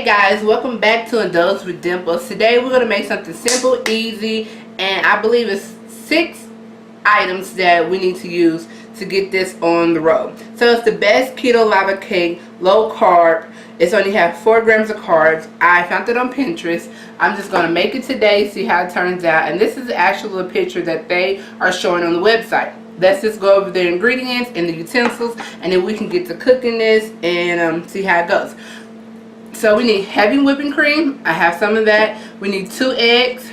guys, welcome back to Indulge with Dimples. Today we're going to make something simple, easy, and I believe it's 6 items that we need to use to get this on the road. So it's the best keto lava cake, low carb. It's only have 4 grams of carbs. I found it on Pinterest. I'm just going to make it today, see how it turns out. And this is actually a picture that they are showing on the website. Let's just go over the ingredients and the utensils, and then we can get to cooking this and see how it goes. So we need heavy whipping cream. I have some of that. We need 2 eggs.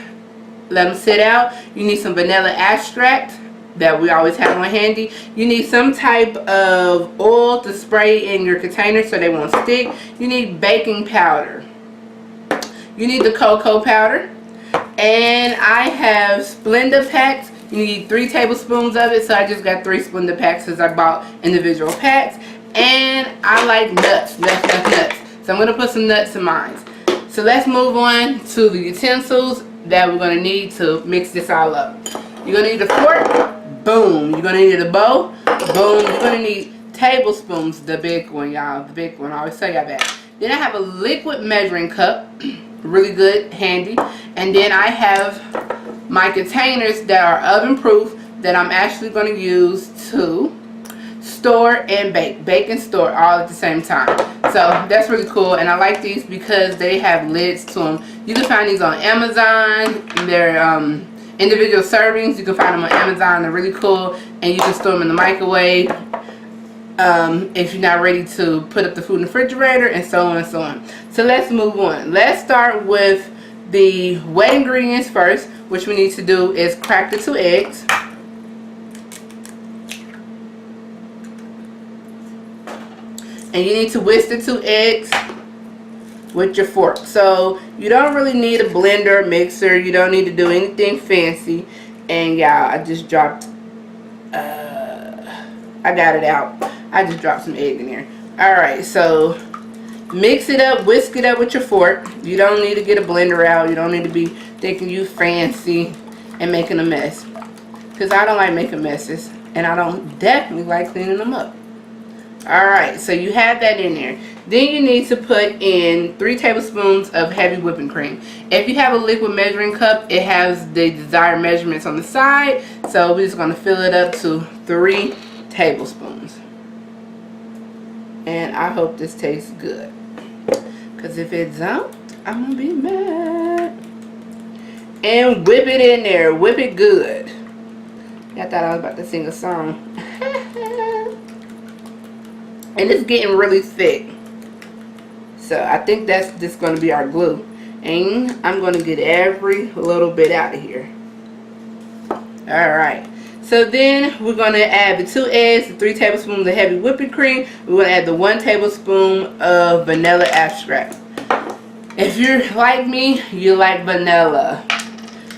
Let them sit out. You need some vanilla extract that we always have on handy. You need some type of oil to spray in your container so they won't stick. You need baking powder. You need the cocoa powder. And I have Splenda packs. You need 3 tablespoons of it, so I just got 3 Splenda packs because I bought individual packs. And I like nuts. Nuts. So I'm going to put some nuts in mine. So let's move on to the utensils that we're going to need to mix this all up. You're going to need a fork. Boom. You're going to need a bowl. Boom. You're going to need tablespoons. The big one, y'all. The big one. I always tell y'all that. Then I have a liquid measuring cup. Really good. Handy. And then I have my containers that are oven proof that I'm actually going to use to store and bake and store all at the same time. So that's really cool, and I like these because they have lids to them. You can find these on Amazon. They're individual servings. You can find them on Amazon. They're really cool, and you can store them in the microwave if you're not ready to put up the food in the refrigerator, and so on and so on. So let's move on. Let's start with the wet ingredients first, which we need to do is crack the 2 eggs. And you need to whisk the 2 eggs with your fork. So you don't really need a blender, mixer. You don't need to do anything fancy. And y'all, I just dropped, I got it out. I just dropped some egg in there. Alright, so mix it up, whisk it up with your fork. You don't need to get a blender out. You don't need to be thinking you fancy and making a mess. Because I don't like making messes. And I don't definitely like cleaning them up. Alright, so you have that in there. Then you need to put in 3 tablespoons of heavy whipping cream. If you have a liquid measuring cup, it has the desired measurements on the side. So we're just going to fill it up to 3 tablespoons. And I hope this tastes good. Because if it don't, I'm going to be mad. And whip it in there. Whip it good. I thought I was about to sing a song. And it's getting really thick. So I think that's just going to be our glue. And I'm going to get every little bit out of here. Alright. So then we're going to add the 2 eggs, the 3 tablespoons of heavy whipping cream. We're going to add the 1 tablespoon of vanilla extract. If you're like me, you like vanilla.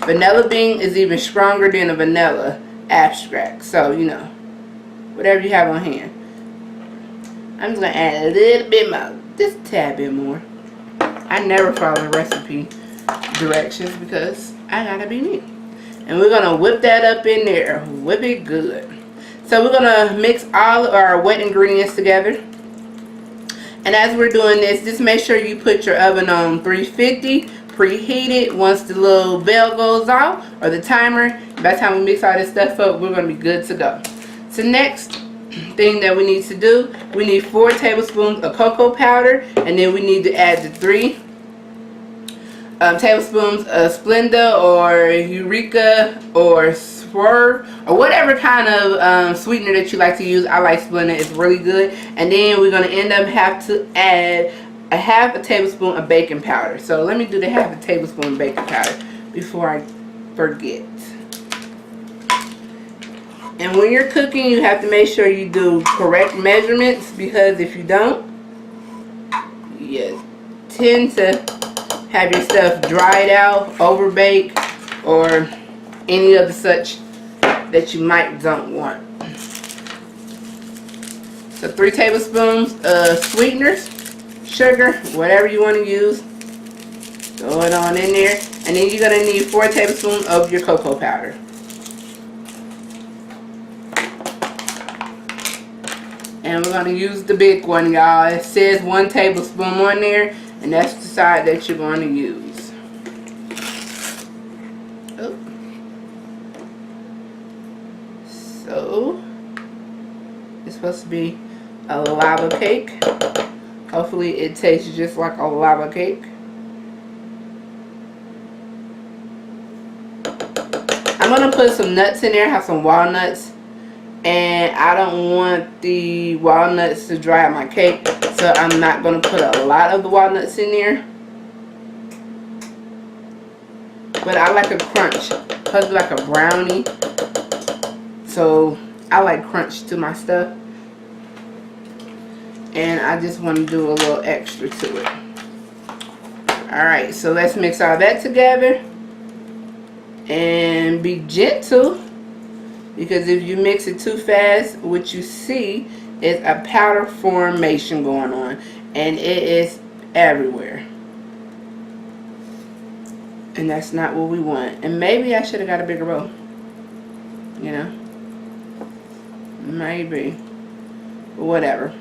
Vanilla bean is even stronger than a vanilla extract. So, you know, whatever you have on hand. I'm just going to add a little bit more, just a tad bit more. I never follow recipe directions because I gotta be me. And we're going to whip that up in there. Whip it good. So we're going to mix all of our wet ingredients together. And as we're doing this, just make sure you put your oven on 350, preheated. Once the little bell goes off, or the timer, by the time we mix all this stuff up, we're going to be good to go. So next thing that we need to do, we need 4 tablespoons of cocoa powder, and then we need to add the 3 tablespoons of Splenda or Eureka or Swerve or whatever kind of sweetener that you like to use. I like Splenda. It's really good. And then we're going to end up have to add a ½ tablespoon of baking powder. So let me do the ½ tablespoon of baking powder before I forget. And when you're cooking, you have to make sure you do correct measurements, because if you don't, you tend to have your stuff dried out, overbake, or any of the such that you might don't want. So 3 tablespoons of sweeteners, sugar, whatever you want to use. Throw it on in there. And then you're going to need 4 tablespoons of your cocoa powder. And we're going to use the big one, y'all. It says 1 tablespoon on there, and that's side that you're going to use. Oh. So it's supposed to be a lava cake. Hopefully it tastes just like a lava cake. I'm going to put some nuts in there, have some walnuts. And I don't want the walnuts to dry out my cake, so I'm not going to put a lot of the walnuts in there. But I like a crunch, because like a brownie. So I like crunch to my stuff. And I just want to do a little extra to it. Alright, so let's mix all that together. And be gentle. Because if you mix it too fast, what you see is a powder formation going on. And it is everywhere. And that's not what we want. And maybe I should have got a bigger bowl. You know? Maybe. But whatever.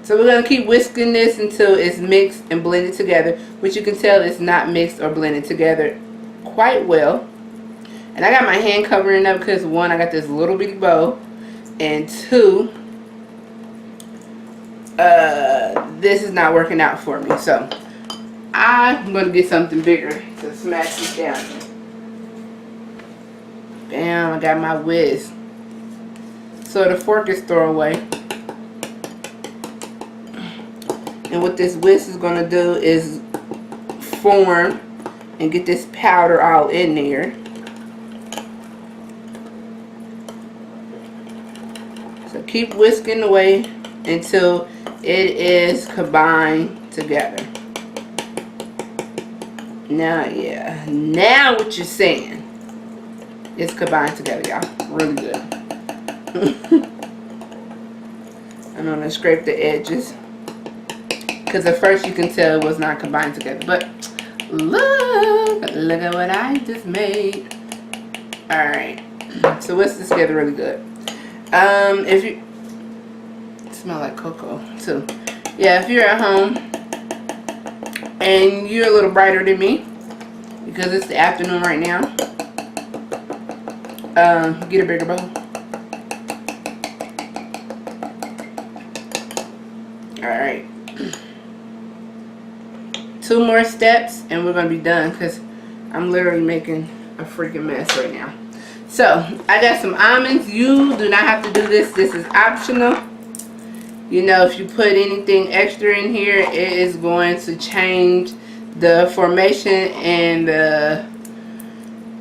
So we're going to keep whisking this until it's mixed and blended together. Which you can tell it's not mixed or blended together quite well. And I got my hand covering up because, one, I got this little bitty bowl. And two, this is not working out for me. So I'm going to get something bigger to smash this down. Bam, I got my whisk. So the fork is throwaway. And what this whisk is going to do is form and get this powder all in there. So keep whisking away until it is combined together. Now, yeah. Now what you're saying is combined together, y'all. Really good. I'm going to scrape the edges. Because at first you can tell it was not combined together. But look at what I just made. Alright. So whisk this together really good. If you smell like cocoa too. Yeah, if you're at home and you're a little brighter than me because it's the afternoon right now, get a bigger bowl. Alright. 2 more steps and we're going to be done because I'm literally making a freaking mess right now. So, I got some almonds. You do not have to do this. This is optional. You know, if you put anything extra in here, it is going to change the formation and the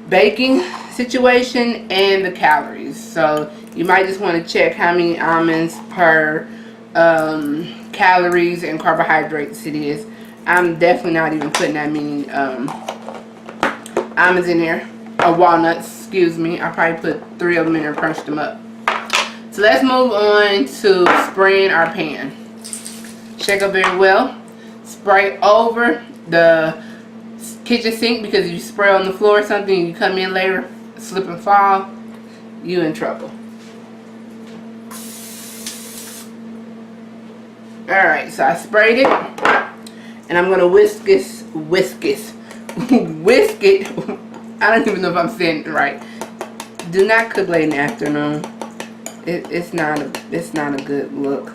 baking situation and the calories. So, you might just want to check how many almonds per calories and carbohydrates it is. I'm definitely not even putting that many almonds in there. Or walnuts. Excuse me, I probably put 3 of them in there and crunched them up. So let's move on to spraying our pan. Shake up very well. Spray over the kitchen sink because if you spray on the floor or something and you come in later, slip and fall, you in trouble. Alright, so I sprayed it. And I'm going to whisk it. I don't even know if I'm saying it right. Do not cook late in the afternoon. It's not a good look.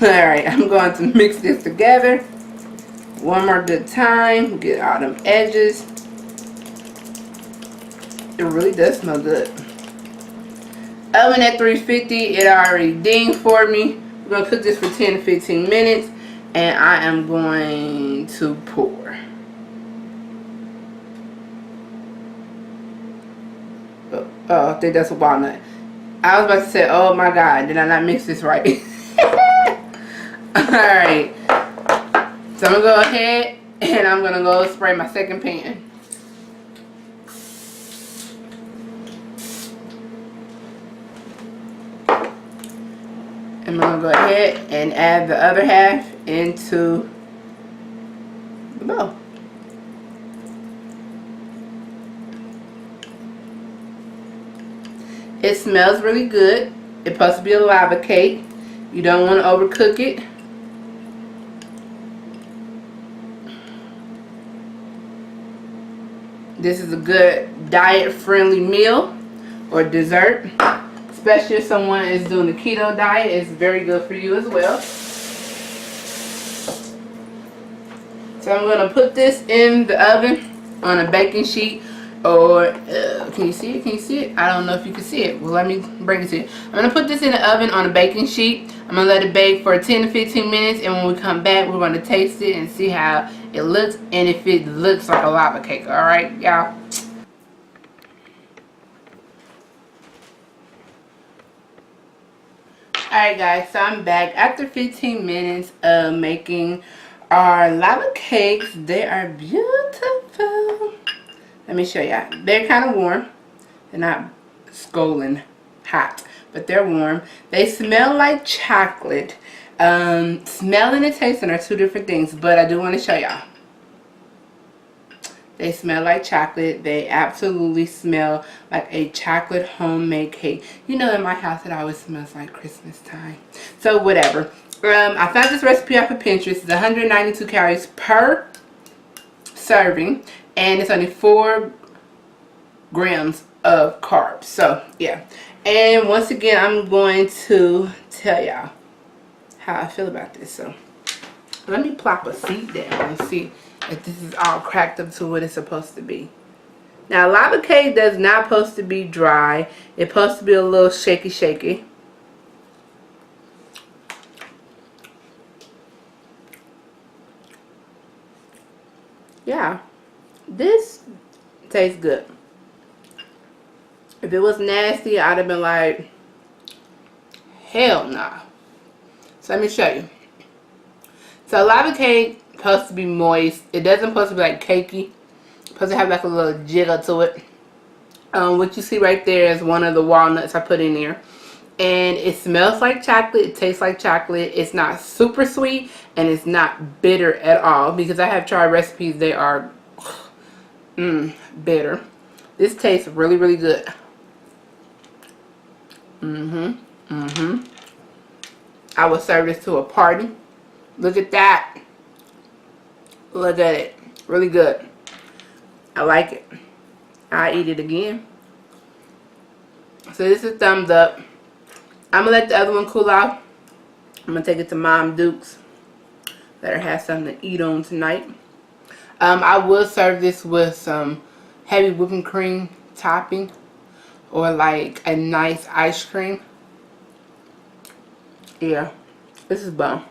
Alright, I'm going to mix this together. One more good time. Get all them edges. It really does smell good. Oven at 350. It already dinged for me. We're going to cook this for 10 to 15 minutes. And I am going to pour. Oh, I think that's a walnut. I was about to say, oh my God, did I not mix this right? Alright. So I'm going to go ahead and I'm going to go spray my second pan. I'm going to go ahead and add the other half into the bowl. It smells really good. It's supposed to be a lava cake. You don't want to overcook it. this is a good diet-friendly meal or dessert. Especially if someone is doing the keto diet, it's very good for you as well. So I'm going to put this in the oven on a baking sheet, or can you see it? Can you see it? I don't know if you can see it. Well, let me bring it to you. I'm going to put this in the oven on a baking sheet. I'm going to let it bake for 10 to 15 minutes, and when we come back, we're going to taste it and see how it looks and if it looks like a lava cake. Alright, y'all? Alright guys, so I'm back after 15 minutes of making our lava cakes. They are beautiful. Let me show y'all. They're kind of warm. They're not scalding hot, but they're warm. They smell like chocolate. Smelling and tasting are two different things, but I do want to show y'all. They smell like chocolate. They absolutely smell like a chocolate homemade cake. You know, in my house it always smells like Christmas time. So whatever. I found this recipe off of Pinterest. It's 192 calories per serving, and it's only 4 grams of carbs. So yeah. And once again, I'm going to tell y'all how I feel about this. So let me plop a seed down and see if this is all cracked up to what it's supposed to be. Now, lava cake does not supposed to be dry. It's supposed to be a little shaky. Yeah, this tastes good. If it was nasty, I'd have been like, hell nah. So let me show you. So lava cake supposed to be moist. It doesn't supposed to be like cakey. It's supposed to have like a little jiggle to it. What you see right there is one of the walnuts I put in there. And it smells like chocolate. It tastes like chocolate. It's not super sweet and it's not bitter at all, because I have tried recipes that are bitter. This tastes really, really good. I would serve this to a party. Look at that. Look at it. Really good. I like it. I'll eat it again. So this is a thumbs up. I'm going to let the other one cool off. I'm going to take it to Mom Duke's. Let her have something to eat on tonight. I will serve this with some heavy whipping cream topping, or like a nice ice cream. Yeah, this is bomb.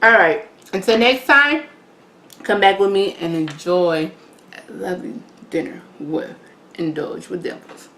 Alright, until next time, come back with me and enjoy a lovely dinner with Indulge with Dimples.